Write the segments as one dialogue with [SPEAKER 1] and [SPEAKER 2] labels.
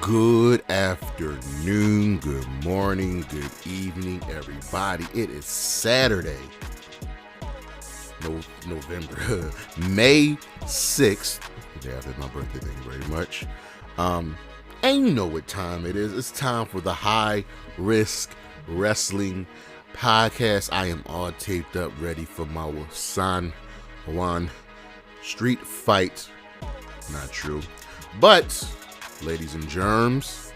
[SPEAKER 1] Good afternoon, good morning, good evening, everybody. It is Saturday, November, May 6th, the day after my birthday, thank you very much. And you know what time it is. It's time for the High Risk Wrestling Podcast. I am all taped up, ready for my San Juan street fight. Not true. But, ladies and germs,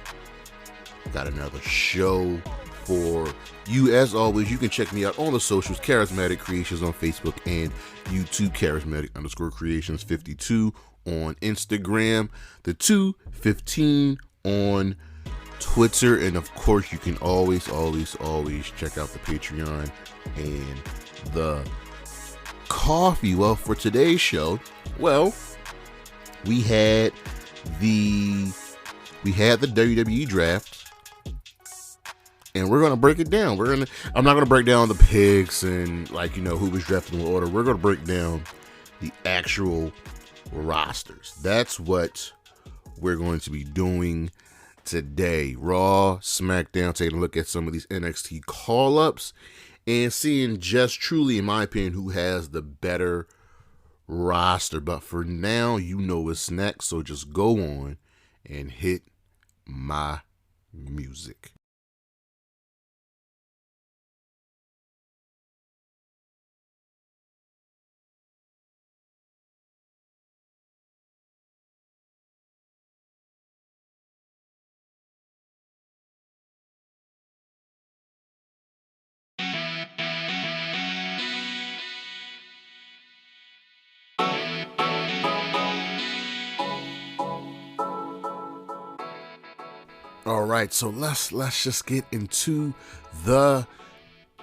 [SPEAKER 1] got another show for you. As always, you can check me out on the socials, Charismatic Creations on Facebook and YouTube, Charismatic_Creations 52 on Instagram, the 215 on Twitter, and of course, you can always check out the Patreon and the coffee. Well, for today's show, we had the WWE Draft, and we're gonna break it down. I'm not gonna break down the picks and who was drafted in order. We're gonna break down the actual rosters. That's what we're going to be doing today. Raw, SmackDown, taking a look at some of these NXT call-ups and seeing just truly, in my opinion, who has the better roster. But for now, you know what's next, so just go on and hit my music. All right, so let's just get into the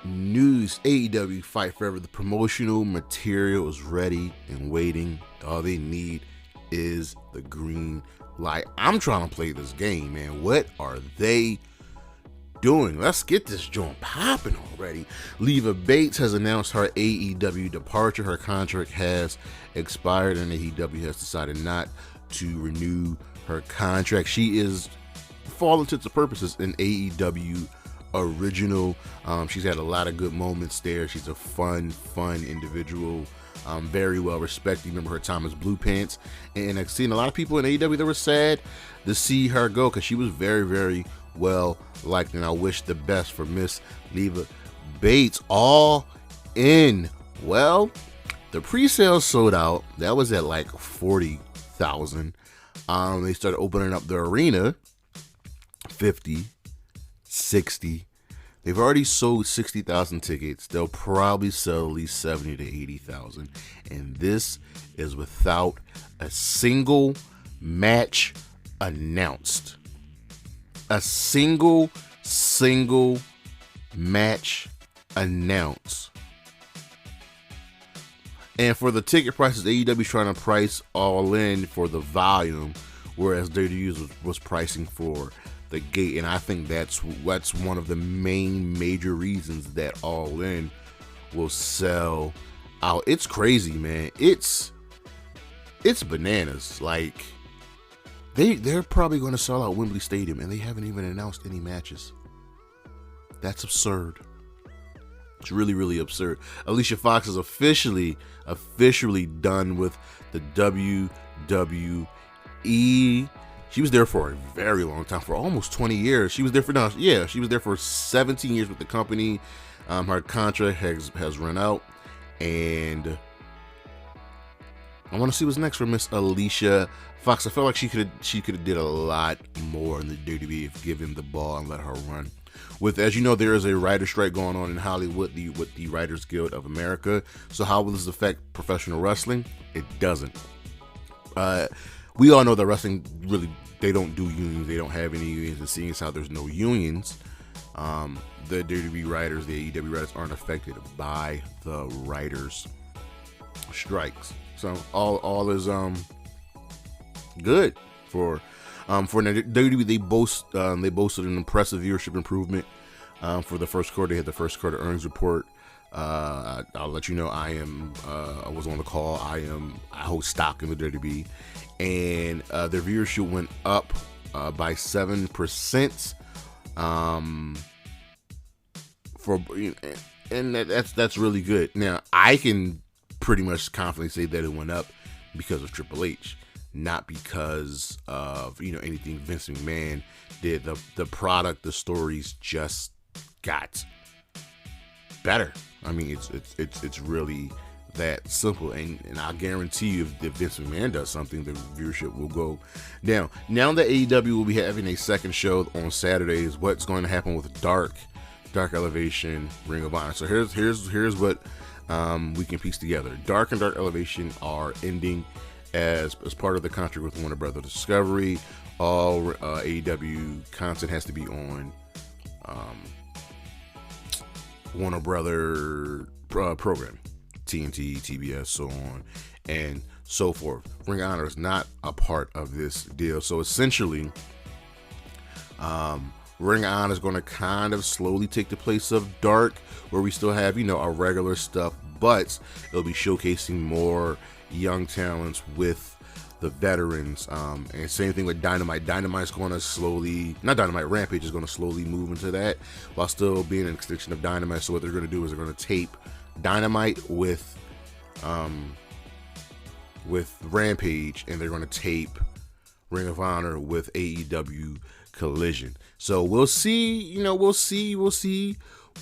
[SPEAKER 1] news. AEW Fight Forever, the promotional material is ready and waiting. All they need is the green light. I'm trying to play this game, man. What are they doing? Let's get this joint popping already. Leva Bates has announced her AEW departure. Her contract has expired, and AEW has decided not to renew her contract. She is, for all intents and purposes, an AEW original. She's had a lot of good moments there. She's a fun individual, very well respected. Remember her time as Blue Pants in NXT, and a lot of people in AEW that were sad to see her go because she was very, very well liked, and I wish the best for Miss Leva Bates. All in. Well, the pre-sale sold out. That was at like 40,000. They started opening up the arena. 50, 60. They've already sold 60,000 tickets. They'll probably sell at least 70 to 80,000. And this is without a single match announced. A single match announced. And for the ticket prices, AEW is trying to price all in for the volume, whereas WWE was pricing for the gate. And I think that's one of the major reasons that All In will sell out. It's crazy, man. It's bananas. Like, they're probably going to sell out Wembley Stadium, and they haven't even announced any matches. That's absurd. It's really, really absurd. Alicia Fox is officially done with the WWE. She was there for a very long time, for almost 20 years. She was there for 17 years with the company. Her contract has run out, and I want to see what's next for Miss Alicia Fox. I felt like she could have did a lot more in the WWE if given the ball and let her run. As you know, there is a writer strike going on in Hollywood with the Writers Guild of America. So how will this affect professional wrestling? It doesn't. We all know that wrestling really, they don't do unions. They don't have any unions. And seeing as how there's no unions, the WWE writers, the AEW writers aren't affected by the writers' strikes. So all is good for WWE. They boasted an impressive viewership improvement for the first quarter. They had the first quarter earnings report. I'll let you know I was on the call. I hold stock in the WWE, and their viewership went up by 7%. And that's really good. Now, I can pretty much confidently say that it went up because of Triple H, not because of anything Vince McMahon did. The product, the stories just got better. I mean, it's really that simple, and I guarantee you, if Vince McMahon does something, the viewership will go down. Now that AEW will be having a second show on Saturdays, what's going to happen with Dark Elevation, Ring of Honor? So here's what we can piece together. Dark and Dark Elevation are ending as part of the contract with Warner Brothers Discovery. All AEW content has to be on Warner Brother programming, TNT, TBS, so on and so forth. Ring of Honor is not a part of this deal. So essentially, Ring of Honor is going to kind of slowly take the place of Dark, where we still have, our regular stuff, but it'll be showcasing more young talents with the veterans. And same thing with Dynamite. Dynamite's going to slowly, not Dynamite, Rampage is going to slowly move into that while still being an extension of Dynamite. So what they're going to do is they're going to tape Dynamite with Rampage, and they're going to tape Ring of Honor with AEW Collision. So we'll see, we'll see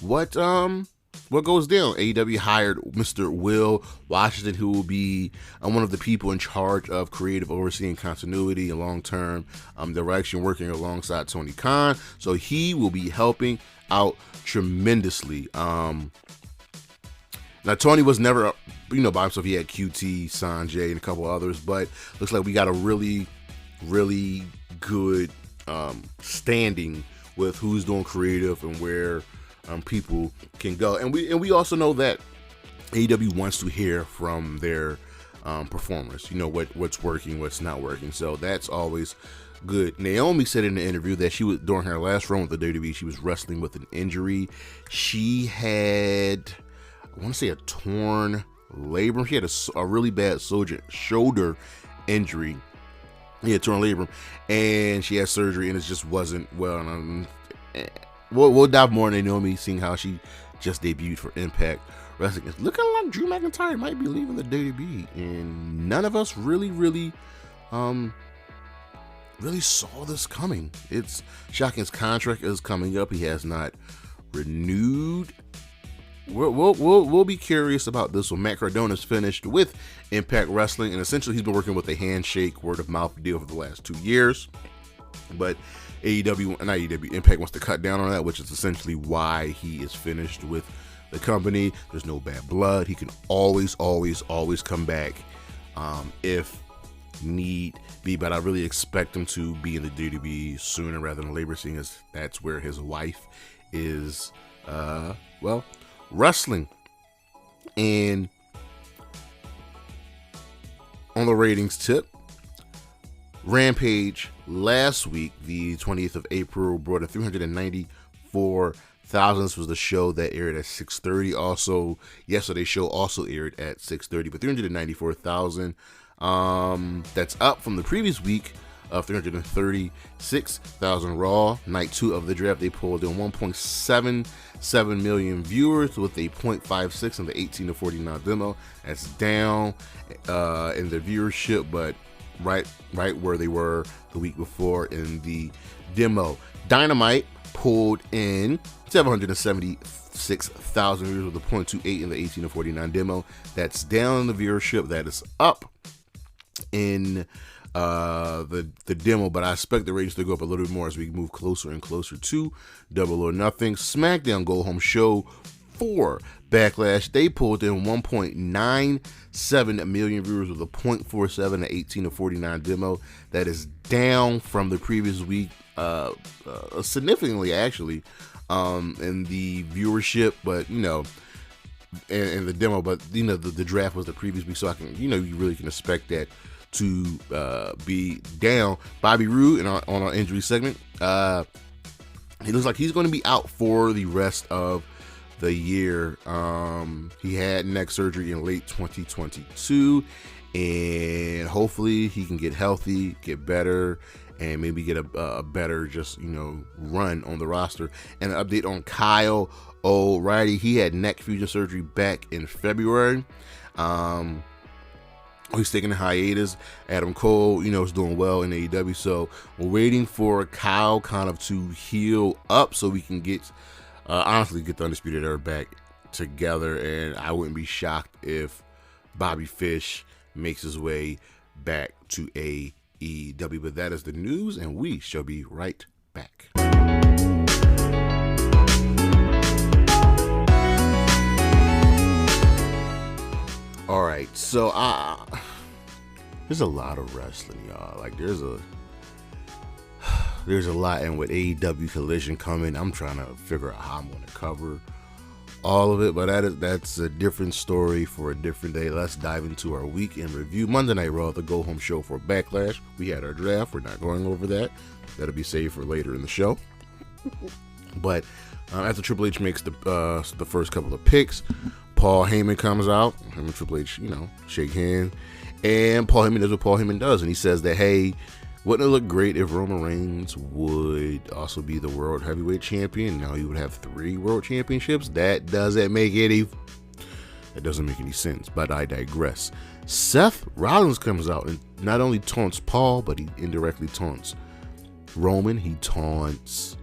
[SPEAKER 1] what goes down. AEW hired Mr. Will Washington, who will be one of the people in charge of creative overseeing continuity and long term direction, working alongside Tony Khan. So he will be helping out tremendously. Now, Tony was never, by himself. He had QT, Sanjay, and a couple others, but looks like we got a really, really good standing with who's doing creative and where people can go. And we also know that AEW wants to hear from their performers, what's working, what's not working. So that's always good. Naomi said in the interview that she was, during her last run with the WWE, she was wrestling with an injury. She had, I want to say, a torn labrum. She had a really bad shoulder injury. Yeah, torn labrum, and she had surgery, and it just wasn't well. We'll dive more into Naomi, seeing how she just debuted for Impact Wrestling. It's looking like Drew McIntyre might be leaving the WWE, and none of us really saw this coming. It's shocking. His contract is coming up. He has not renewed. We'll be curious about this one. Matt Cardona's finished with Impact Wrestling, and essentially he's been working with a handshake, word of mouth deal for the last 2 years. But Impact wants to cut down on that, which is essentially why he is finished with the company. There's no bad blood. He can always come back if need be. But I really expect him to be in the WWE sooner rather than later, seeing as that's where his wife is. Wrestling. And on the ratings tip, Rampage last week, the 20th of April, brought in 394,000. This was the show that aired at 6:30. Also, yesterday's show also aired at 6:30, but 394,000. That's up from the previous week of 336,000. Raw, night 2 of the draft, they pulled in 1.77 million viewers with a 0.56 in the 18 to 49 demo. That's down in the viewership, but right where they were the week before in the demo. Dynamite pulled in 776,000 viewers with a 0.28 in the 18 to 49 demo. That's down in the viewership. That is up in the demo, but I expect the ratings to go up a little bit more as we move closer and closer to Double or Nothing. Smackdown Go Home Show for Backlash, they pulled in 1.97 million viewers with a 0.47 to 18 to 49 demo. That is down from the previous week significantly, actually, in the viewership, but in the demo, but the draft was the previous week, so I can, you really can expect that to be down. Bobby Roode on our injury segment, he looks like he's going to be out for the rest of the year. He had neck surgery in late 2022, and hopefully he can get healthy, get better, and maybe get a better run on the roster. And an update on Kyle O'Reilly. He had neck fusion surgery back in February. He's taking a hiatus. Adam Cole, is doing well in AEW. So we're waiting for Kyle kind of to heal up so we can honestly get the Undisputed Era back together. And I wouldn't be shocked if Bobby Fish makes his way back to AEW. But that is the news, and we shall be right back. All right, so there's a lot of wrestling, y'all. Like there's a lot, and with AEW Collision coming, I'm trying to figure out how I'm going to cover all of it. But that's a different story for a different day. Let's dive into our week in review. Monday Night Raw, the go-home show for Backlash. We had our draft. We're not going over that. That'll be saved for later in the show. But after Triple H makes the first couple of picks, Paul Heyman comes out. Him and Triple H, shake hands. And Paul Heyman does what Paul Heyman does. And he says that, hey, wouldn't it look great if Roman Reigns would also be the World Heavyweight Champion? Now he would have 3 World Championships. That doesn't make any sense, but I digress. Seth Rollins comes out and not only taunts Paul, but he indirectly taunts Roman. He taunts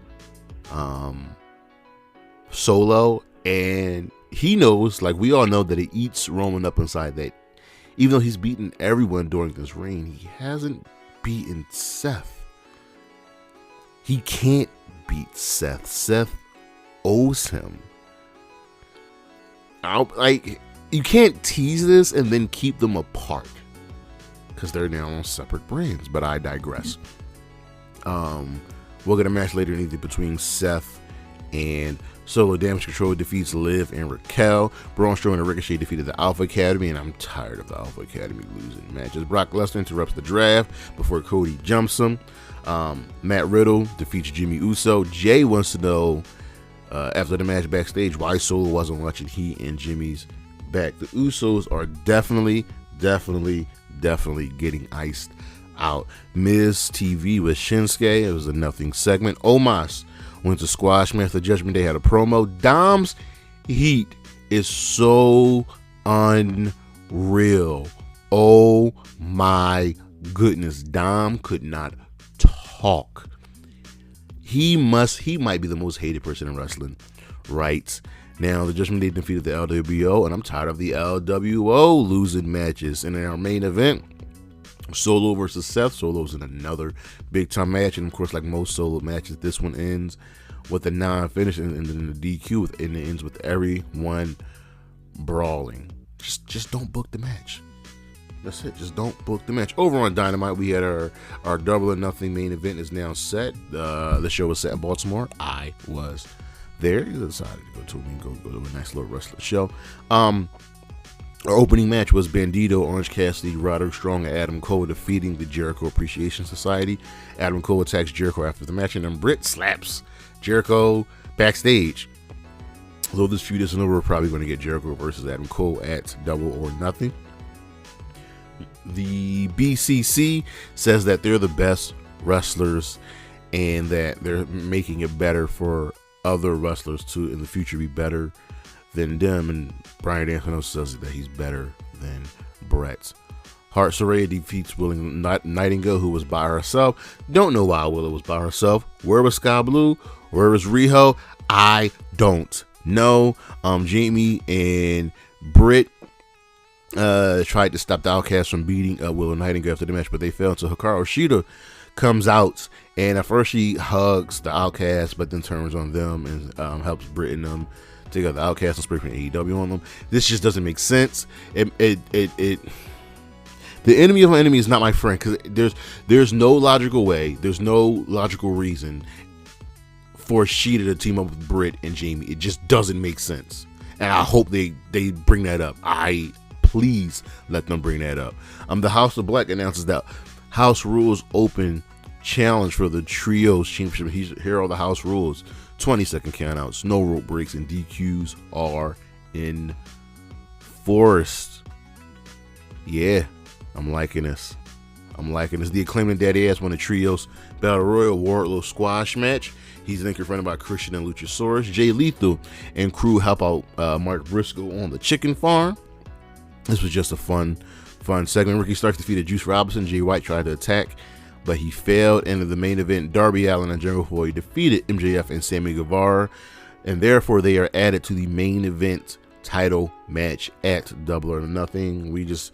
[SPEAKER 1] Solo, and he knows, like we all know, that it eats Roman up inside that even though he's beaten everyone during this reign, he hasn't beaten Seth. He can't beat Seth. Seth owes him. You can't tease this and then keep them apart because they're now on separate brands, but I digress. We'll get a match later in either between Seth and Solo. Damage Control defeats Liv and Raquel. Braun Strowman and Ricochet defeated the Alpha Academy, and I'm tired of the Alpha Academy losing matches. Brock Lesnar interrupts the draft before Cody jumps him. Matt Riddle defeats Jimmy Uso. Jay wants to know after the match backstage why Solo wasn't watching he and Jimmy's back. The Usos are definitely getting iced out. Miz TV with Shinsuke. It was a nothing segment. Omos went to squash match. The Judgment Day had a promo. Dom's heat is so unreal. Oh my goodness. Dom could not talk. He might be the most hated person in wrestling right now. The Judgment Day defeated the LWO, and I'm tired of the LWO losing matches. And in our main event, Solo versus Seth. Solo's in another big time match, and of course, like most Solo matches, this one ends with a non-finish and then the DQ, and it ends with everyone brawling. Just don't book the match. That's it. Just don't book the match. Over on Dynamite, we had our Double or Nothing main event is now set. The show was set in Baltimore. I was there. You decided to go to a nice little wrestling show. Our opening match was Bandito, Orange Cassidy, Roderick Strong, and Adam Cole defeating the Jericho Appreciation Society. Adam Cole attacks Jericho after the match, and then Britt slaps Jericho backstage. Although this feud isn't over, we're probably going to get Jericho versus Adam Cole at Double or Nothing. The BCC says that they're the best wrestlers and that they're making it better for other wrestlers to in the future be better than them, and Bryan Danielson says that he's better than Bret Hart. Saraya defeats Willow Nightingale, who was by herself. Don't know why Willow was by herself. Where was Sky Blue? Where was Riho? I don't know. Jamie and Britt tried to stop the Outcast from beating Willow Nightingale after the match, but they failed. So Hikaru Shida comes out, and at first she hugs the Outcast, but then turns on them and helps Britt and them take out the Outcast and spray from AEW on them. This just doesn't make sense. The enemy of my enemy is not my friend, because there's no logical way, there's no logical reason for Shida to team up with Britt and Jamie. It just doesn't make sense, and I hope they bring that up. Please let them bring that up. The House of Black announces that House Rules Open challenge for the Trios Championship. Here are all the House Rules: 20-second countouts, no rope breaks, and DQs are enforced. Yeah, I'm liking this. I'm liking this. The Acclaimed and Daddy Ass won a Trios Battle Royal Wardlow squash match. He's then confronted by Christian and Luchasaurus. Jay Lethal and crew help out Mark Briscoe on the chicken farm. This was just a fun segment. Ricky Starks defeated Juice Robinson. Jay White tried to attack, but he failed. And in the main event, Darby Allin and Jungle Boy defeated MJF and Sammy Guevara, and therefore they are added to the main event title match at Double or Nothing. We just,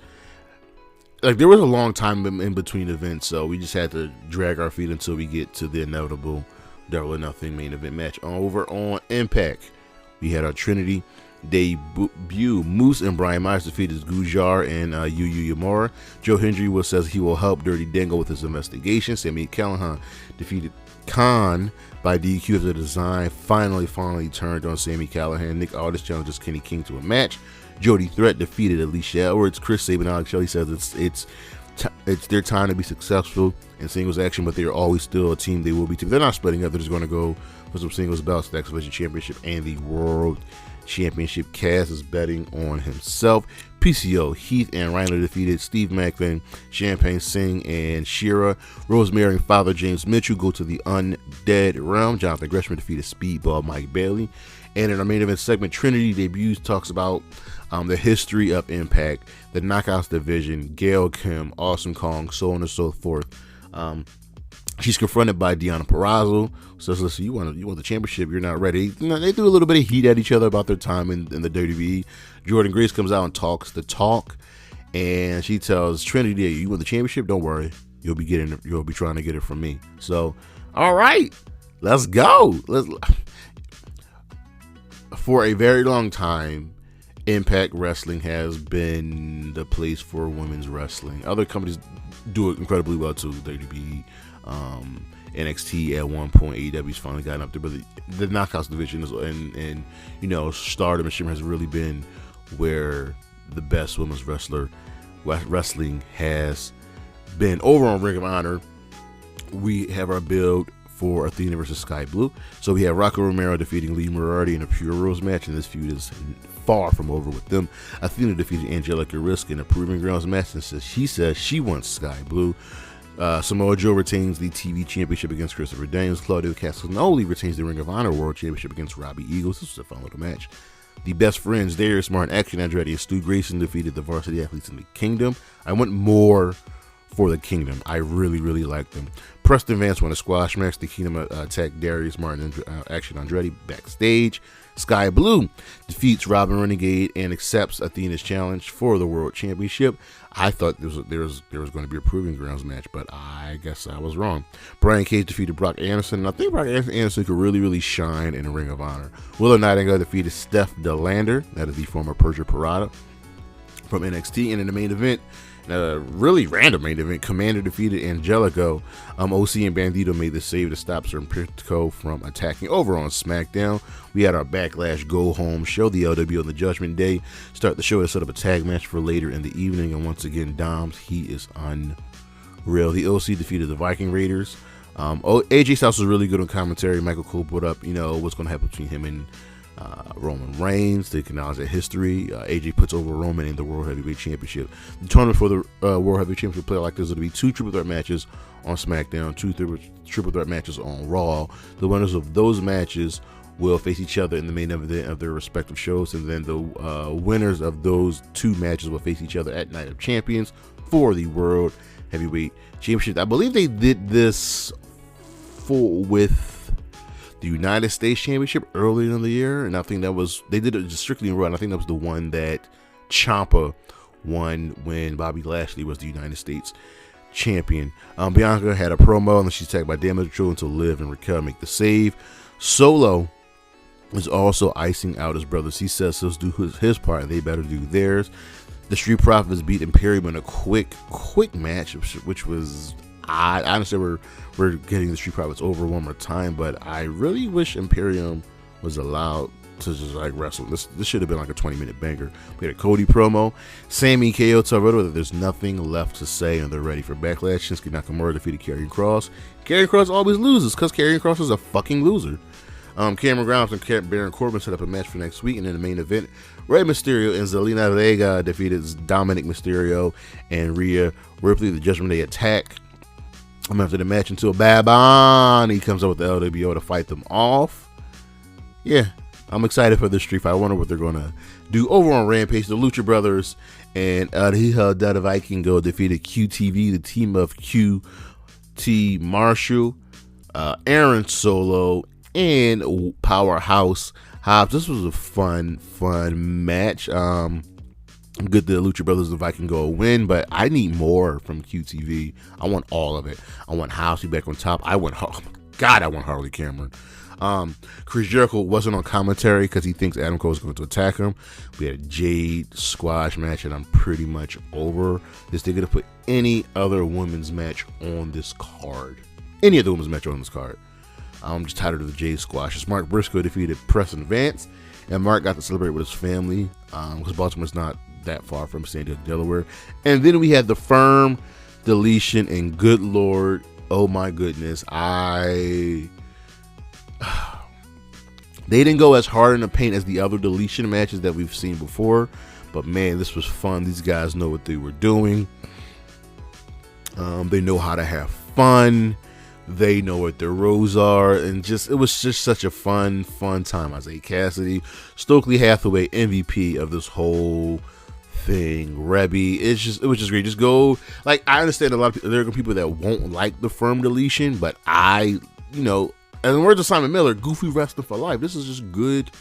[SPEAKER 1] like, there was a long time in between events, so we just had to drag our feet until we get to the inevitable Double or Nothing main event match. Over on Impact, we had our Trinity debut. Moose and Brian Myers defeated Gujar and Yu Yamura. Joe Hendry says he will help Dirty Dango with his investigation. Sami Callihan defeated Khan by DQ as the design finally turned on Sami Callihan. Nick Aldis challenges Kenny King to a match. Jody Threat defeated Alicia Edwards. Chris Sabin and Alex Shelley says it's their time to be successful in singles action, but they're always still a team. They will be team. They're not splitting up. They're just going to go for some singles belts, the X Division Championship and the World Championship. Cass is betting on himself. PCO, Heath and Rhino defeated Steve Macklin, Champagne Singh, and Shira. Rosemary and Father James Mitchell go to the Undead Realm. Jonathan Gresham defeated Speedball Mike Bailey. And in our main event segment, Trinity debuts, talks about the history of Impact, the Knockouts division, Gail Kim, Awesome Kong, so on and so forth. She's confronted by Deonna Purrazzo. Says, listen, you want the championship, you're not ready. They threw a little bit of heat at each other about their time in the WWE. Jordan Grace comes out and talks the talk, and she tells Trinity, you want the championship? Don't worry. You'll be trying to get it from me. So, all right, let's go. For a very long time, Impact Wrestling has been the place for women's wrestling. Other companies do it incredibly well too. WWE, NXT at one point, AEW's finally gotten up there, but the Knockouts division is, and Stardom and Shimmer has really been where the best women's wrestling has been. Over on Ring of Honor, we have our build for Athena versus Sky Blue. So we have Rocco Romero defeating Lee Moriarty in a Pure Rules match, and this feud is far from over with them. Athena defeated Angelica Risk in a Proving Grounds match, and she says she wants Sky Blue. Samoa Joe retains the TV Championship against Christopher Daniels. Claudio Castagnoli retains the Ring of Honor World Championship against Robbie Eagles. This was a fun little match. The Best Friends, Darius Martin, Action Andretti, and Stu Grayson defeated the Varsity Athletes in the Kingdom. I went more for the Kingdom. I really, really liked them. Preston Vance won a squash match. The Kingdom attacked Darius Martin and Action Andretti backstage. Sky Blue defeats Robin Renegade and accepts Athena's challenge for the World Championship. I thought there was going to be a Proving Grounds match, but I guess I was wrong. Brian Cage defeated Brock Anderson, and I think Brock Anderson could really, really shine in the Ring of Honor. Willow Nightingale defeated Steph DeLander, that is the former Persia Parada from NXT, and in the main event, a really random main event, Komander defeated Angelico. OC and Bandito made the save to stop Serpentico from attacking. Over on SmackDown, we had our Backlash Go Home show. The LW on the Judgment Day start the show to set up a tag match for later in the evening, and once again, Doms, he is unreal. The OC defeated the Viking Raiders. AJ Styles was really good on commentary. Michael Cole brought up, what's going to happen between him and Roman Reigns. They acknowledge that history. AJ puts over Roman in the World Heavyweight Championship. The tournament for the World Heavyweight Championship play like this will be 2 triple threat matches on SmackDown, 2 triple threat matches on Raw. The winners of those matches will face each other in the main event of their respective shows, and then the winners of those 2 matches will face each other at Night of Champions for the World Heavyweight Championship. I believe they did this with the United States Championship earlier in the year, and I think they did it just strictly in Raw, and I think that was the one that Ciampa won when Bobby Lashley was the United States champion. Bianca had a promo, and then she's tagged by Damage Control until Liv and Raquel make the save. Solo is also icing out his brothers. He says he'll do his part, and they better do theirs. The Street Profits beat Imperium in a quick match, which was odd. I understand we're getting the Street Profits over one more time, but I really wish Imperium was allowed to just wrestle. This should have been like a 20-minute banger. We had a Cody promo. Sammy KO tell Riddle that there's nothing left to say and they're ready for Backlash. Shinsuke Nakamura defeated Karrion Kross. Karrion Kross always loses because Karrion Kross is a fucking loser. Cameron Grimes and Baron Corbin set up a match for next week, and in the main event, Rey Mysterio and Zelina Vega defeated Dominic Mysterio and Rhea Ripley. The Judgment Day attack. After the match until Bad Bunny comes up with the LWO to fight them off. Yeah, I'm excited for this street fight. I wonder what they're going to do over on Rampage. The Lucha Brothers and Hijo de Vikingo defeated QTV, the team of QT Marshall, Aaron Solo, and Powerhouse Hobbs. This was a fun match. Good the Lucha Brothers and Vikingo win, but I need more from QTV. I want all of it. I want House to be back on top. I want Harley Cameron. Chris Jericho wasn't on commentary because he thinks Adam Cole is going to attack him. We had a Jade squash match, and I'm pretty much over this. They're going to put any other women's match on this card. Any other women's match on this card. I'm just tired of the Jade squashes. Mark Briscoe defeated Preston Vance, and Mark got to celebrate with his family because Baltimore's not that far from San Diego, Delaware. And then we had the Firm, Deletion, and good Lord, oh my goodness, they didn't go as hard in the paint as the other Deletion matches that we've seen before, but man, this was fun. These guys know what they were doing. They know how to have fun. They know what their roles are, and it was just such a fun time. Isaiah Cassidy, Stokely Hathaway, MVP of this whole thing. Rebby, it was just great. Just go, like, I understand a lot of people, there are people that won't like the Firm Deletion, but and the words of Simon Miller, goofy wrestling for life. This is just good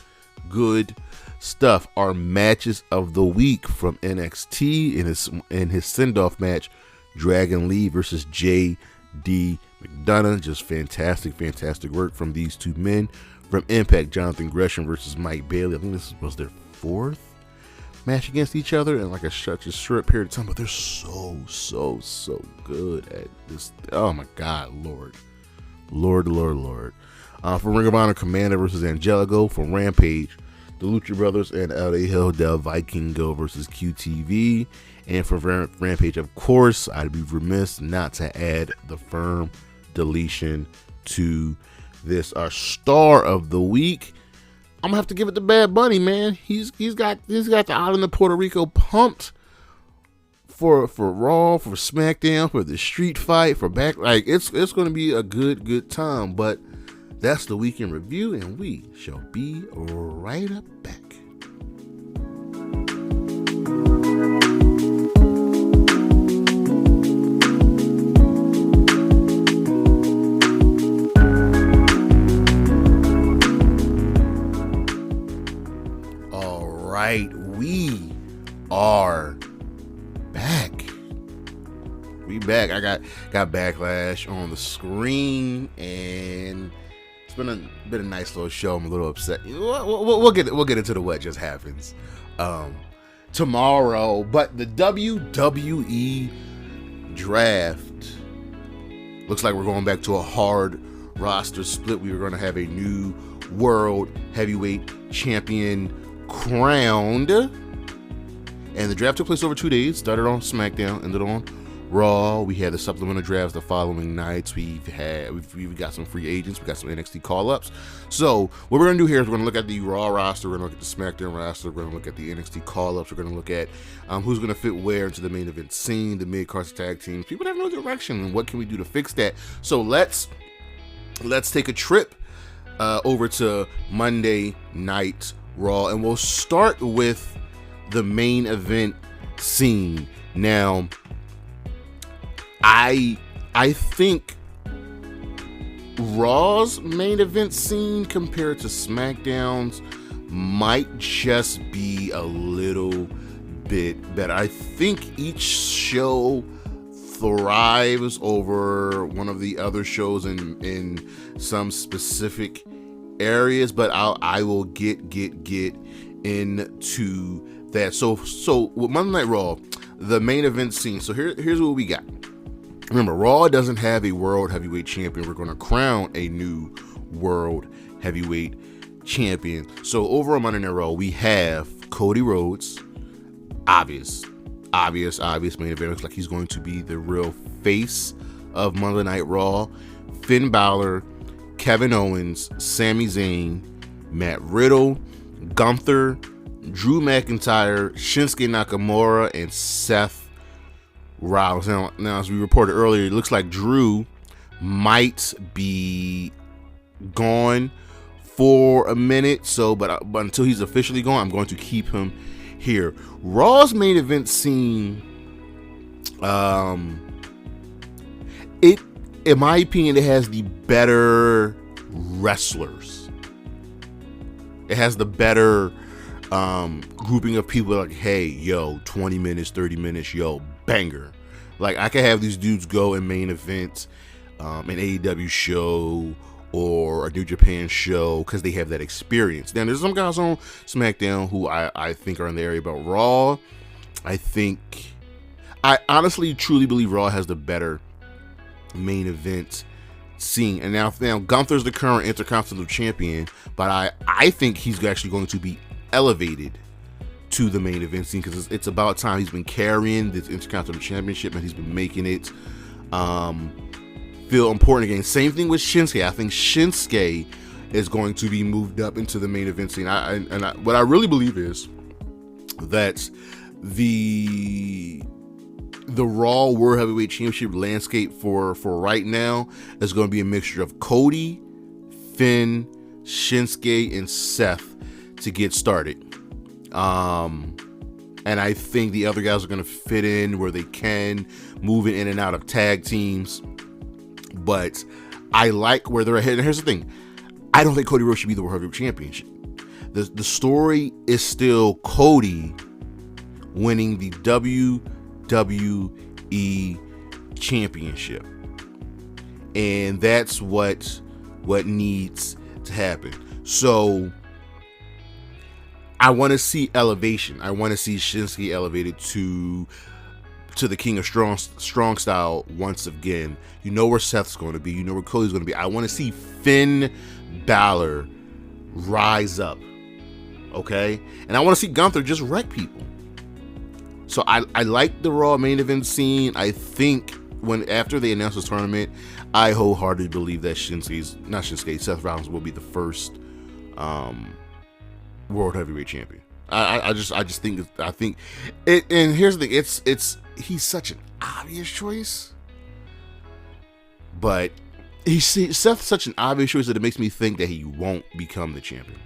[SPEAKER 1] stuff. Our matches of the week from NXT in his send-off match, Dragon Lee versus J.D. McDonagh. Just fantastic work from these two men. From Impact, Jonathan Gresham versus Mike Bailey. I think this was their fourth match against each other in like such a short period of time, but they're so good at this. Oh my God, Lord. From Ring of Honor, Komander versus Angelico. From Rampage, the Lucha Brothers and El Hijo del Vikingo versus QTV. And for Rampage, of course, I'd be remiss not to add the Firm Deletion to this. Our star of the week, I'm gonna have to give it to Bad Bunny, man. He's got the island of Puerto Rico pumped for Raw, for Smackdown, for the street fight, for back. Like it's gonna be a good time. But that's the weekend review, and we shall be right up back. We are back. We back. I got Backlash on the screen, and it's been a nice little show. I'm a little upset. We'll get into the what just happens tomorrow. But the WWE Draft looks like we're going back to a hard roster split. We were going to have a new World Heavyweight Champion crowned, and the draft took place over 2 days. Started on SmackDown, ended on Raw. We had the supplemental drafts the following nights. We've got some free agents. We got some NXT call-ups. So what we're gonna do here is we're gonna look at the Raw roster. We're gonna look at the SmackDown roster. We're gonna look at the NXT call-ups. We're gonna look at who's gonna fit where into the main event scene, the mid-card tag teams. People have no direction, and what can we do to fix that? So let's take a trip over to Monday Night Raw, and we'll start with the main event scene. Now, I think Raw's main event scene compared to SmackDown's might just be a little bit better. I think each show thrives over one of the other shows in some specific areas, but I will get into that. So with Monday Night Raw, the main event scene. So here's what we got. Remember, Raw doesn't have a World Heavyweight Champion. We're going to crown a new World Heavyweight Champion. So over on Monday Night Raw, we have Cody Rhodes, obvious main event. Looks like he's going to be the real face of Monday Night Raw. Finn Balor, Kevin Owens, Sami Zayn, Matt Riddle, Gunther, Drew McIntyre, Shinsuke Nakamura, and Seth Rollins. Now, as we reported earlier, it looks like Drew might be gone for a minute. So, but until he's officially gone, I'm going to keep him here. Raw's main event scene, in my opinion, it has the better wrestlers. It has the better grouping of people like, hey, yo, 20 minutes, 30 minutes, yo, banger. Like, I can have these dudes go and main event an AEW show or a New Japan show because they have that experience. Now, there's some guys on SmackDown who I think are in the area, but Raw, I honestly truly believe Raw has the better main event scene. And now Gunther's the current Intercontinental Champion, but I think he's actually going to be elevated to the main event scene because it's about time. He's been carrying this Intercontinental Championship and he's been making it feel important again. Same thing with Shinsuke. I think Shinsuke is going to be moved up into the main event scene. What I really believe is that the Raw World Heavyweight Championship landscape for right now is going to be a mixture of Cody, Finn, Shinsuke, and Seth to get started. And I think the other guys are going to fit in where they can, moving in and out of tag teams. But I like where they're ahead. And here's the thing. I don't think Cody Rhodes should be the World Heavyweight Championship. The story is still Cody winning the WWE Championship. And that's what needs to happen. So I want to see elevation. I want to see Shinsuke elevated to the King of Strong Style once again. You know where Seth's going to be. You know where Cody's going to be. I want to see Finn Balor rise up. Okay? And I want to see Gunther just wreck people. So I like the Raw main event scene. I think after they announce this tournament, I wholeheartedly believe that Seth Rollins will be the first World Heavyweight Champion. I think it. And here's the thing: he's such an obvious choice, but Seth's such an obvious choice that it makes me think that he won't become the champion.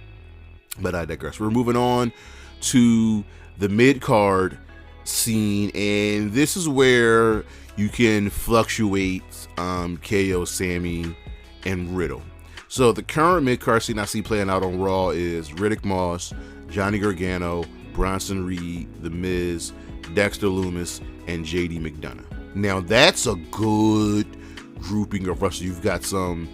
[SPEAKER 1] But I digress. We're moving on to the mid card scene, and this is where you can fluctuate KO, Sammy, and Riddle. So the current mid-card scene I see playing out on Raw is Riddick Moss, Johnny Gargano, Bronson Reed, The Miz, Dexter Lumis, and JD McDonagh. Now that's a good grouping of wrestlers. You got some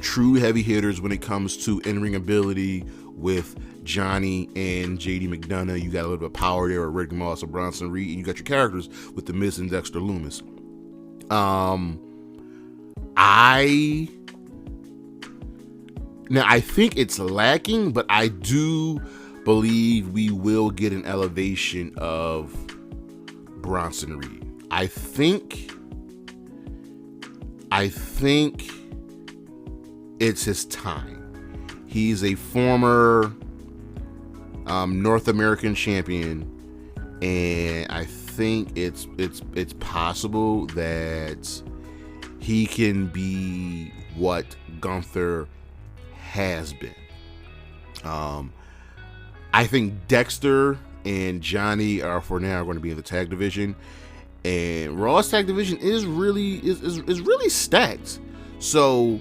[SPEAKER 1] true heavy hitters when it comes to in-ring ability with Johnny and JD McDonagh. You got a little bit of power there with Riddick Moss and Bronson Reed, and you got your characters with The Miz and Dexter Lumis. Now, I think it's lacking, but I do believe we will get an elevation of Bronson Reed. I think it's his time. He's a former North American champion, and I think it's possible that he can be what Gunther has been. I think Dexter and Johnny are for now going to be in the tag division, and Raw's tag division is really stacked. So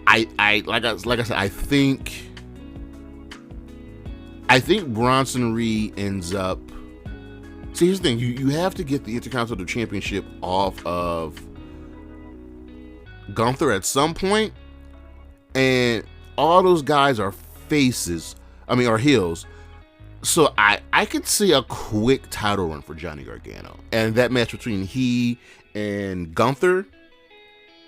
[SPEAKER 1] like I said, I think Bronson Reed ends up. See, here's the thing: you have to get the Intercontinental Championship off of Gunther at some point, and all those guys are heels. So I could see a quick title run for Johnny Gargano, and that match between he and Gunther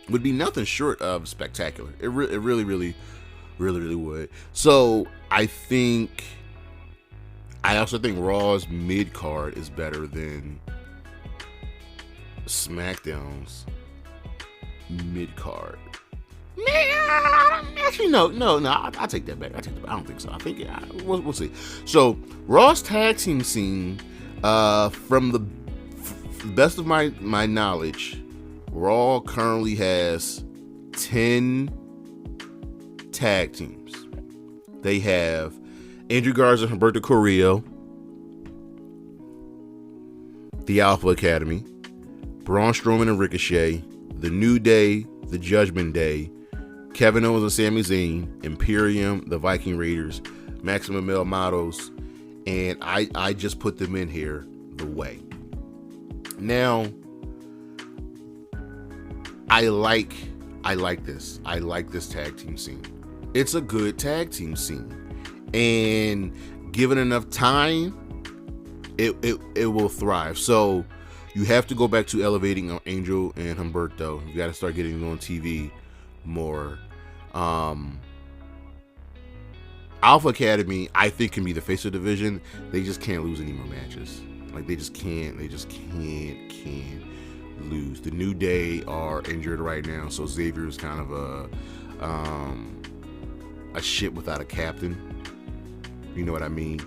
[SPEAKER 1] would be nothing short of spectacular. It really would. So I also think Raw's mid card is better than SmackDown's mid card. Actually, no. I take that back. I don't think so. I think we'll see. So Raw's tag team scene, from the best of my knowledge, Raw currently has 10 tag teams. They have Andrew Garza and Humberto Carrillo, the Alpha Academy, Braun Strowman and Ricochet, the New Day, the Judgment Day, Kevin Owens and Sami Zayn, Imperium, the Viking Raiders, Maximum Male Models, and I just put them in here, The Way. Now, I like this. I like this tag team scene. It's a good tag team scene, and given enough time, it will thrive. So you have to go back to elevating Angel and Humberto. You got to start getting them on TV more. Alpha Academy, I think, can be the face of the division. They just can't lose any more matches. Like, they just can't lose. The New Day are injured right now, so Xavier is kind of a ship without a captain. You know what I mean?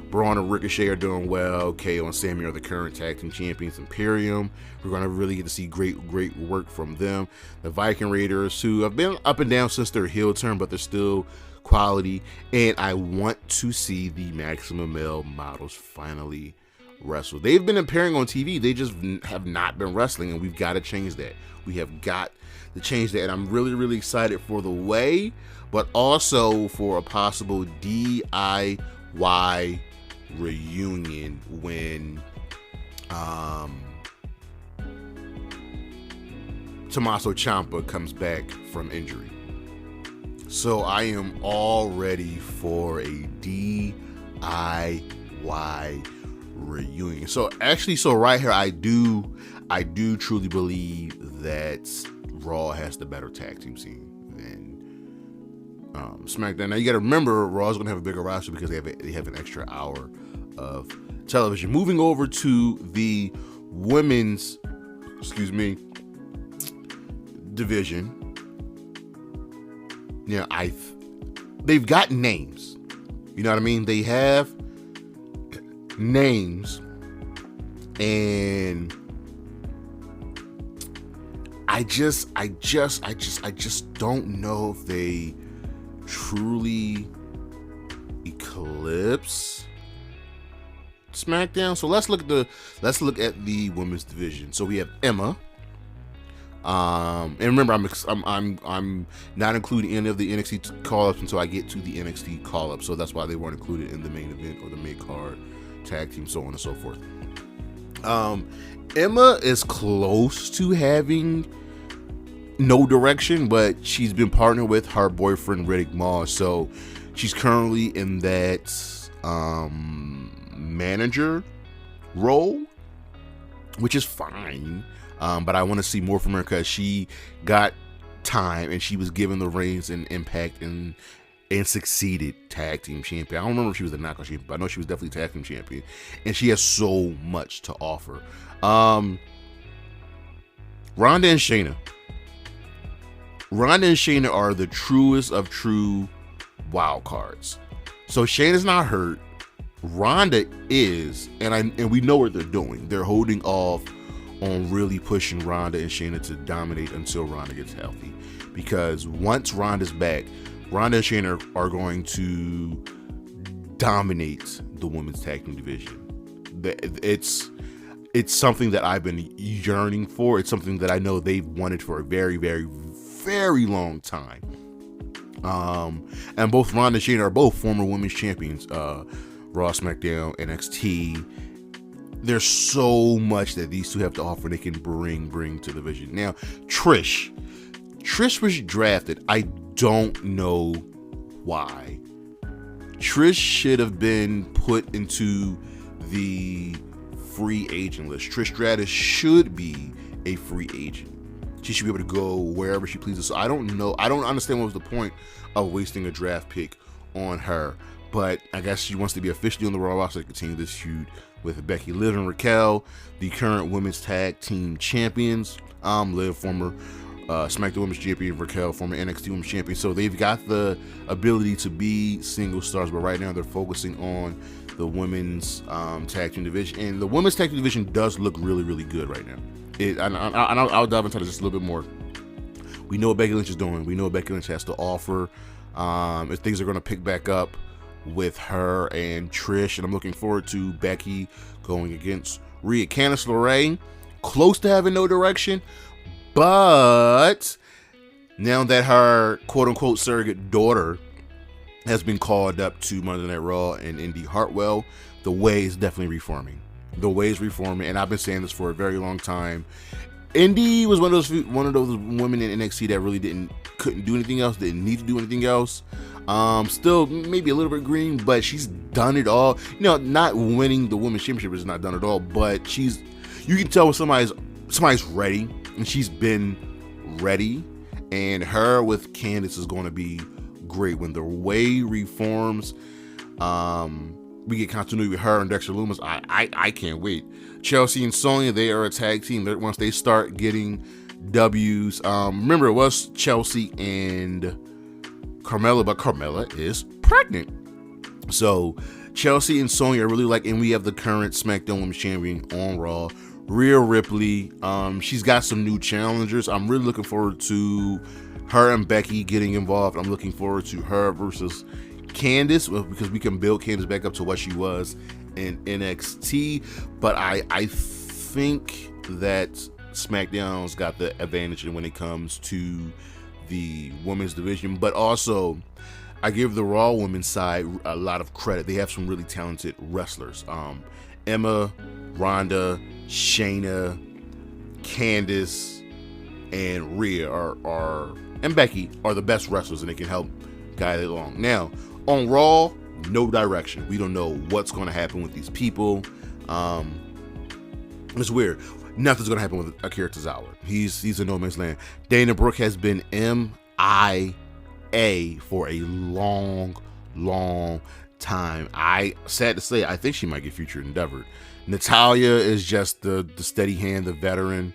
[SPEAKER 1] Braun and Ricochet are doing well. KO and Sammy are the current tag team champions. Imperium, we're going to really get to see great work from them. The Viking Raiders, who have been up and down since their heel turn, but they're still quality. And I want to see the Maximum Male Models finally wrestle. They've been appearing on TV. They just have not been wrestling, and we've got to change that. We have got to change that. And I'm really excited for The Way, but also for a possible DIY reunion when Tommaso Ciampa comes back from injury. So I am all ready for a DIY reunion. So right here, I do truly believe that Raw has the better tag team scene than SmackDown. Now you got to remember, Raw's going to have a bigger roster because they have an extra hour of television. Moving over to the women's, division. Yeah, they've got names. You know what I mean? They have names, and I just don't know if they truly eclipse SmackDown. So let's look at the women's division. So we have Emma. And remember, I'm not including any of the NXT call-ups until I get to the NXT call-ups. So that's why they weren't included in the main event or the mid card tag team, so on and so forth. Emma is close to having no direction, but she's been partnered with her boyfriend Riddick Moss, so she's currently in that manager role, which is fine. But I want to see more from her because she got time and she was given the reins and Impact and succeeded tag team champion. I don't remember if she was the knockout champion, but I know she was definitely tag team champion, and she has so much to offer. Ronda and Shayna. Ronda and Shayna are the truest of true wild cards. So Shayna's not hurt. Ronda is, and we know what they're doing. They're holding off on really pushing Ronda and Shayna to dominate until Ronda gets healthy. Because once Ronda's back, Ronda and Shayna are going to dominate the women's tag team division. It's something that I've been yearning for. It's something that I know they've wanted for a very long time. And both Ronda and Shayna are both former women's champions, Raw, SmackDown, NXT. There's so much that these two have to offer they can bring to the division. Now, Trish was drafted. I don't know why. Trish should have been put into the free agent list. Trish Stratus should be a free agent. She should be able to go wherever she pleases. So I don't know. I don't understand what was the point of wasting a draft pick on her. But I guess she wants to be officially on the Raw roster to continue this feud with Becky, Liv, and Raquel, the current women's tag team champions. Liv, former SmackDown Women's Champion, Raquel, former NXT Women's Champion. So they've got the ability to be single stars, but right now they're focusing on the women's tag team division. And the women's tag team division does look really, really good right now. I'll dive into this just a little bit more. We know what Becky Lynch is doing. We know what Becky Lynch has to offer. If things are going to pick back up with her and Trish, and I'm looking forward to Becky going against Rhea. Candice LeRae, close to having no direction, but now that her quote-unquote surrogate daughter has been called up to Monday Night Raw and Indy Hartwell, the way is definitely reforming. The way is reforming, and I've been saying this for a very long time. Indy was one of those women in NXT that really couldn't do anything else, didn't need to do anything else. Still maybe a little bit green, but she's done it all. Not winning the women's championship is not done at all, but you can tell when somebody's ready, and she's been ready. And her with Candice is going to be great when the way reforms. We get continuity with her and Dexter Lumis. I can't wait. Chelsea and Sonya, they are a tag team. Once they start getting W's, remember it was Chelsea and Carmella, but Carmella is pregnant. So Chelsea and Sonya are really and we have the current SmackDown Women's Champion on Raw, Rhea Ripley. She's got some new challengers. I'm really looking forward to her and Becky getting involved. I'm looking forward to her versus Candice, because we can build Candice back up to what she was in NXT. But I think that SmackDown's got the advantage when it comes to the women's division. But also, I give the Raw women's side a lot of credit. They have some really talented wrestlers. Emma, Ronda, Shayna, Candice, and Rhea and Becky are the best wrestlers, and they can help guide it along. Now, on Raw, no direction. We don't know what's going to happen with these people. It's weird. Nothing's going to happen with Akira Tozawa. He's in no man's land. Dana Brooke has been MIA for a long, long time. Sad to say, I think she might get future endeavored. Natalya is just the steady hand, the veteran.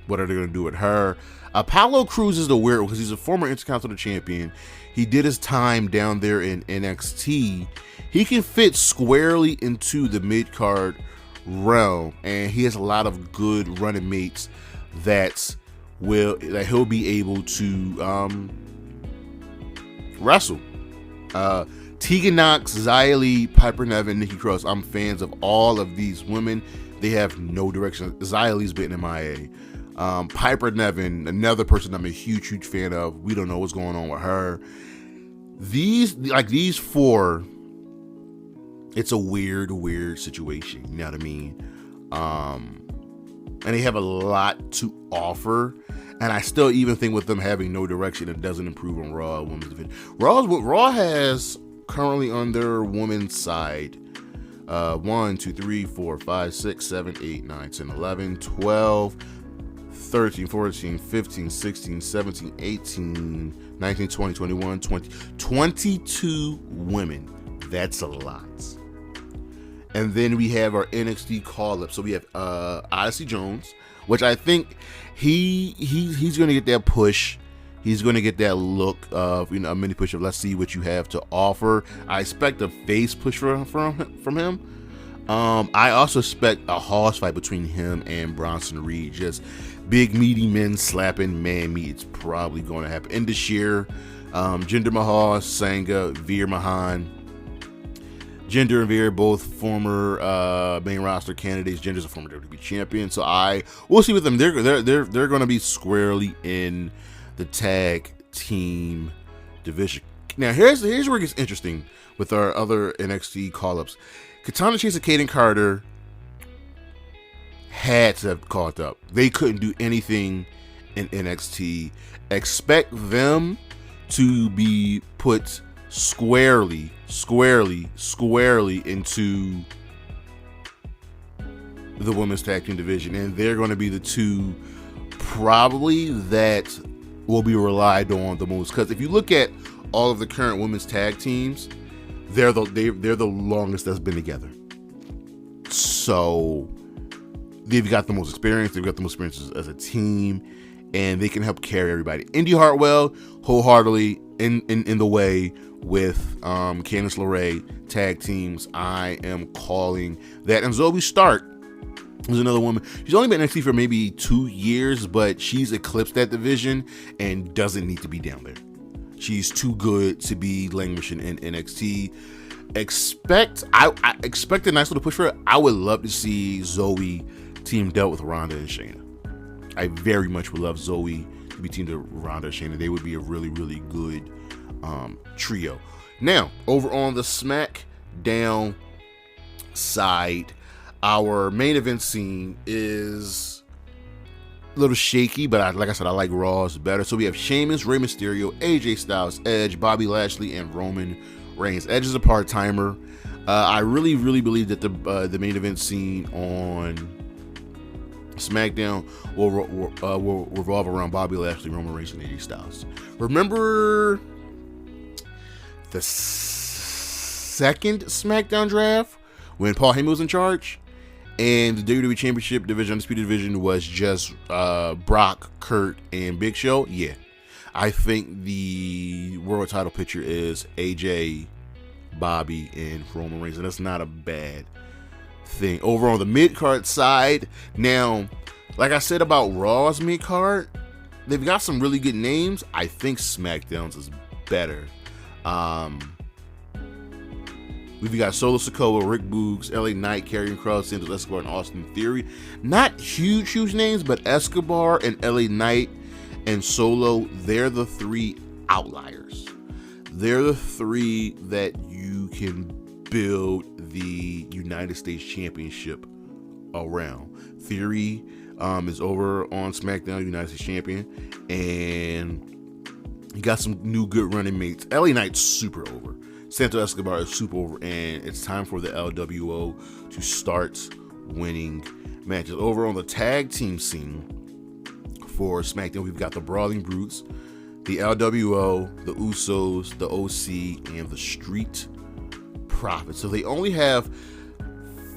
[SPEAKER 1] What are they going to do with her? Apollo Crews is the weird one because he's a former Intercontinental Champion. He did his time down there in NXT. He can fit squarely into the mid-card realm, and he has a lot of good running mates that he'll be able to wrestle. Tegan Nox, Xia Li, Piper Niven, Nikki Cross. I'm fans of all of these women. They have no direction. Xia Li's been MIA. Piper Niven, another person I'm a huge fan of. We don't know what's going on with her. These four, it's a weird situation. You know what I mean? And they have a lot to offer. And I still even think with them having no direction, it doesn't improve on Raw women's division. Raw has currently on their women's side 1, 2, 3, 4, 5, 6, 7, 8, 9, 10, 11, 12, 13, 14, 15, 16, 17, 18, 19, 20, 21, 20, 22 women. That's a lot. And then we have our NXT call-up. So we have Odyssey Jones, which I think he's going to get that push. He's going to get that look of a mini push of let's see what you have to offer. I expect a face push from him. I also expect a hoss fight between him and Bronson Reed. Just big meaty men slapping man meat. It's probably going to happen. Indashir, Jinder Mahal, Sangha, Veer Mahan. Jinder and Veer both former main roster candidates. Jinder's a former WWE champion, so we'll see with them. They're going to be squarely in the tag team division. Now here's where it gets interesting with our other NXT call-ups. Katana Chase and Kaden Carter had to have called up. They couldn't do anything in NXT. Expect them to be put squarely into the women's tag team division, and they're going to be the two probably that will be relied on the most. Because if you look at all of the current women's tag teams, they're the longest that's been together. So they've got the most experience. They've got the most experience as a team, and they can help carry everybody. Indy Hartwell, wholeheartedly in the way with Candice LeRae tag teams. I am calling that. And Zoe Stark is another woman. She's only been in NXT for maybe 2 years, but she's eclipsed that division and doesn't need to be down there. She's too good to be languishing in NXT. I expect a nice little push for her. I would love to see Zoe teamed up with Ronda and Shayna. I very much would love Zoe to be teamed up with Ronda and Shayna. They would be a really, really good trio. Now, over on the SmackDown side, our main event scene is a little shaky, but like I said, I like Raw's better. So we have Sheamus, Rey Mysterio, AJ Styles, Edge, Bobby Lashley, and Roman Reigns. Edge is a part-timer. I really, really believe that the main event scene on SmackDown will revolve around Bobby Lashley, Roman Reigns, and AJ Styles. Remember the second SmackDown draft when Paul Heyman was in charge? And the WWE Championship division, Undisputed division, was just Brock, Kurt, and Big Show. Yeah. I think the world title picture is AJ, Bobby, and Roman Reigns. And that's not a bad thing. Over on the mid-card side, now, like I said about Raw's mid-card, they've got some really good names. I think SmackDown's is better. We've got Solo Sikoa, Rick Boogs, LA Knight, Karrion Kross, Santos Escobar, and Austin Theory. Not huge names, but Escobar and LA Knight and Solo, they're the three outliers. They're the three that you can build the United States Championship around. Theory is over on SmackDown, United States Champion, and you got some new good running mates. LA Knight's super over. Santos Escobar is super over, and it's time for the LWO to start winning matches. Over on the tag team scene for SmackDown, we've got the Brawling Brutes, the LWO, the Usos, the OC, and the Street Profits. So they only have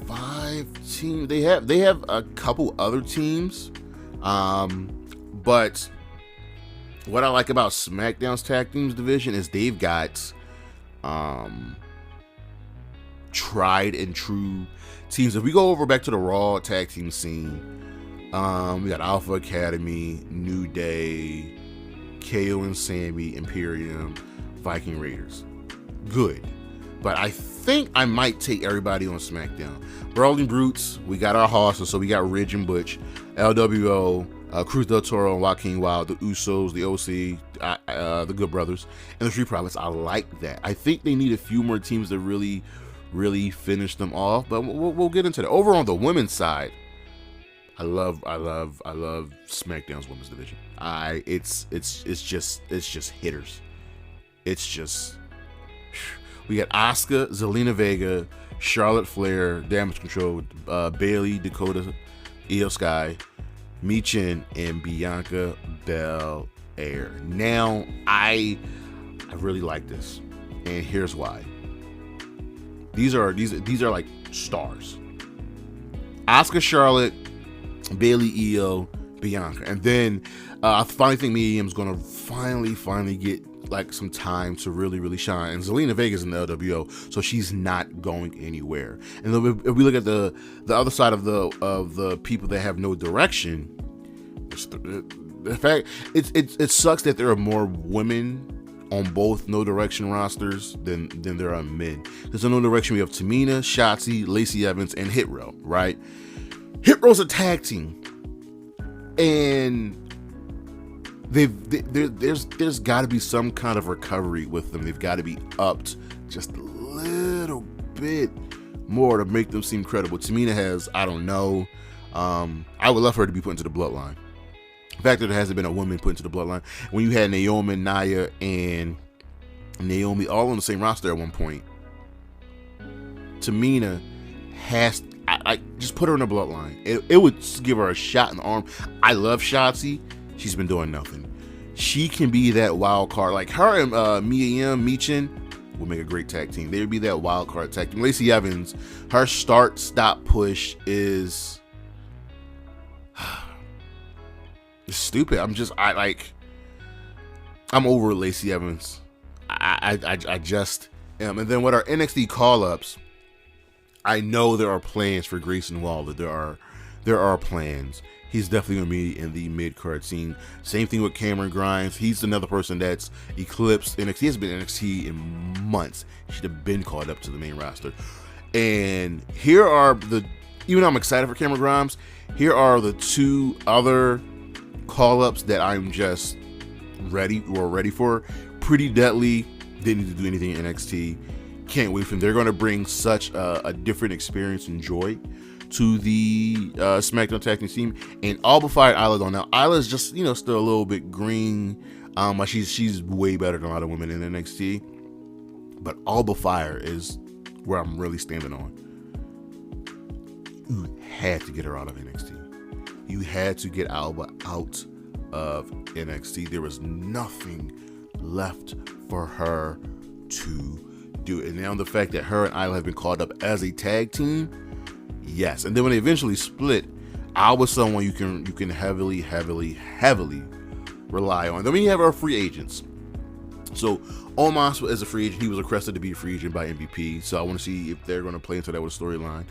[SPEAKER 1] 5 teams. They have a couple other teams, but what I like about SmackDown's tag teams division is they've got tried and true teams. If we go over back to the Raw tag team scene, we got Alpha Academy, New Day, KO and Sammy, Imperium, Viking Raiders. Good. But I think I might take everybody on SmackDown. Brawling Brutes, we got our horses, so we got Ridge and Butch. LWO, Cruz del Toro and Joaquin Wilde, the Usos, the OC, the Good Brothers, and the Street Profits. I like that. I think they need a few more teams to really, really finish them off, but we'll get into that. Over on the women's side, I love SmackDown's women's division. It's just hitters. It's just, we got Asuka, Zelina Vega, Charlotte Flair, Damage Control, Bayley, Dakota, Io Sky, Michin, and Bianca Belair. Now, I really like this, and here's why. These are like stars. Asuka, Charlotte, Bayley, Io, Bianca, and then I finally think Mia Yim's gonna finally get like some time to really shine. And Zelina Vega's in the LWO, so she's not going anywhere. And then if we look at the other side of the people that have no direction, the fact it sucks that there are more women on both No Direction rosters than there are men. There's a No Direction. We have Tamina, Shotzi, Lacey Evans, and Hit Row. Right? Hit Row's a tag team, and there's got to be some kind of recovery with them. They've got to be upped just a little bit more to make them seem credible. Tamina has, I don't know. I would love for her to be put into the bloodline. The fact that there hasn't been a woman put into the bloodline. When you had Naomi, Nia, and Naomi all on the same roster at one point, Tamina has, I just put her in the bloodline. It would give her a shot in the arm. I love Shotzi. She's been doing nothing. She can be that wild card. Like her and Mia Yim, Michin would make a great tag team. They would be that wild card tag team. Lacey Evans, her start, stop, push is stupid. I'm over Lacey Evans. I just am. And then with our NXT call-ups, I know there are plans for Grayson Waller. There are plans. He's definitely going to be in the mid-card scene. Same thing with Cameron Grimes. He's another person that's eclipsed NXT. He hasn't been in NXT in months. He should have been called up to the main roster. And here are even though I'm excited for Cameron Grimes, here are the two other call-ups that I'm just ready for. Pretty Deadly didn't need to do anything in NXT. Can't wait for them. They're going to bring such a different experience and joy to the SmackDown tag team team. And Alba Fire and Isla Dawn. Now Isla's just still a little bit green. She's way better than a lot of women in NXT. But Alba Fire is where I'm really standing on. You had to get her out of NXT. You had to get Alba out of NXT. There was nothing left for her to do. And now the fact that her and Isla have been called up as a tag team, yes. And then when they eventually split, Alba's someone you can heavily rely on. Then we have our free agents. So Omos is a free agent. He was requested to be a free agent by MVP. So I want to see if they're going to play into that with a storyline.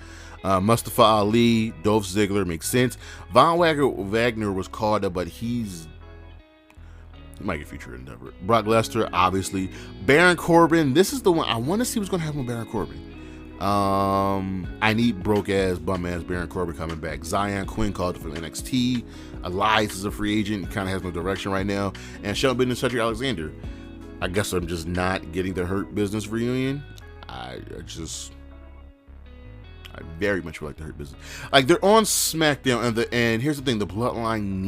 [SPEAKER 1] Mustafa Ali, Dolph Ziggler makes sense. Von Wagner was called up, but he might get future endeavor. Brock Lesnar, obviously. Baron Corbin, this is the one I want to see what's going to happen with Baron Corbin. I need broke ass, bum ass Baron Corbin coming back. Zion Quinn called from NXT. Elias is a free agent. He kind of has no direction right now. And Shelton Benjamin, Cedric Alexander. I guess I'm just not getting the Hurt Business reunion. I very much would like the Hurt Business. Like, they're on SmackDown, and here's the thing: the Bloodline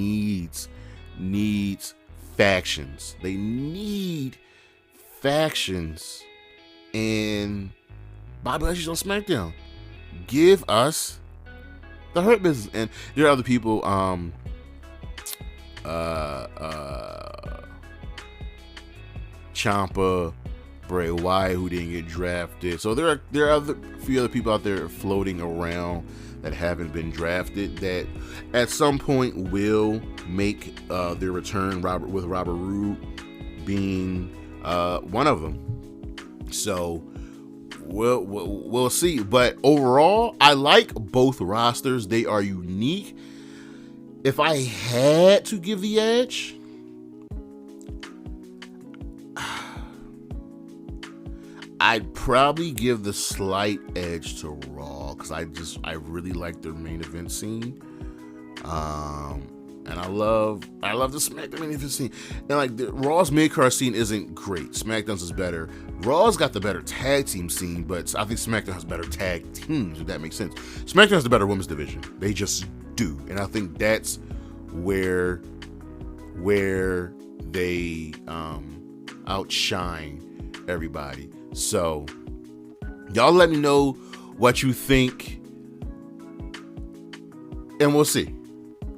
[SPEAKER 1] needs factions. They need factions, and Bobby Lashley's on SmackDown. Give us the Hurt Business, and there are other people. Ciampa, Bray Wyatt, who didn't get drafted. So there are a few other people out there floating around that haven't been drafted that at some point will make their return. Robert Roode being one of them. So we'll see. But overall, I like both rosters. They are unique. If I had to give the edge, I'd probably give the slight edge to Raw because I really like their main event scene, and I love the SmackDown main event scene. And like the Raw's mid card scene isn't great. SmackDown's is better. Raw's got the better tag team scene, but I think SmackDown has better tag teams. If that makes sense, SmackDown has the better women's division. They just do, and I think that's where they outshine everybody. So y'all let me know what you think, and we'll see.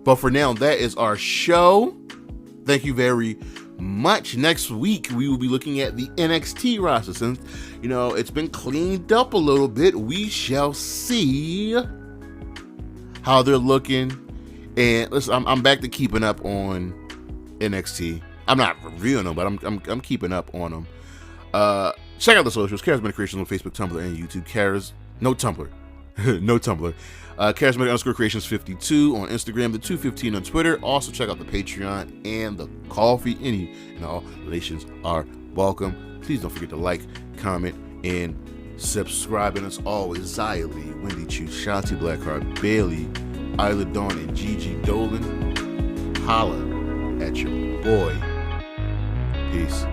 [SPEAKER 1] But for now, that is our show. Thank you very much. Next week we will be looking at the NXT roster. Since it's been cleaned up a little bit, we shall see how they're looking. And listen, I'm back to keeping up on NXT. I'm not reviewing them, but I'm keeping up on them. Check out the socials: Charismatic Creations on Facebook, Tumblr, and YouTube. No Tumblr. Charismatic _Creations 52 on Instagram, the 215 on Twitter. Also check out the Patreon and the Coffee. Any and all relations are welcome. Please don't forget to like, comment, and subscribe. And as always, Zia Lee, Wendy Chu, Shanti Blackheart, Bailey, Isla Dawn, and Gigi Dolan. Holla at your boy. Peace.